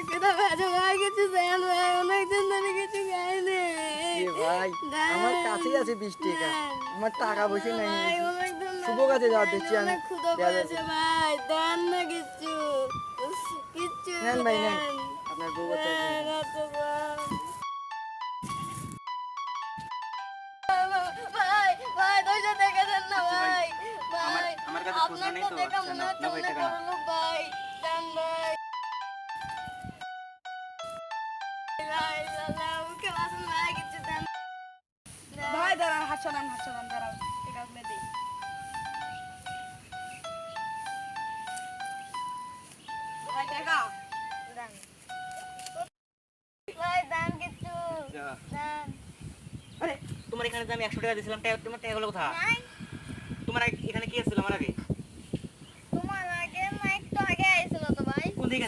খেতে পারো ভাই, কিছু দেন ভাই, অনেকদিন ধরে কিছু খাইনি ভাই আমার কাছেই আছে 20 টাকা, আমার টাকা পয়সা নাই। ভাই, অনেকদিন শুভ কাজে যাওয়ার দিচ্ছি আমি। অনেক ক্ষুধা পেয়েছে ভাই, দেন না কিছু, কিচ্ছু নেন ভাই নেন, দেন। আপনার বউ বাচ্চা আছে। দেন, আচ্ছা ভাই, ভাই 200 টাকা দেন না ভাই, ভাই আমার কাছে খুচরা আপনার নেই তো তো। দেখা আচ্ছা মনে না হচ্ছে না ভাই, অনেক টাকা না। বড় লোক ভাই, দেন ভাই। ভাই, আল্লাহ, মুখে বাসন ভাই, কিছু দেন। ভাই দাঁড়ান, হাত সরান দাঁড়াও, ঠিক আছে দিই। ভাই টাকা দেন। ভাই, দেন কিছু, যা। দেন। আরে তোমার এখানে যে আমি 100 টাকা দিয়েছিলাম, তোমার টাকাগুলো কোথায়? নাই, তোমার এখানে কি ছিল আমার আগে? তোমার আগে না, একটু আগে আইছিল তো ভাই। কোন দিকে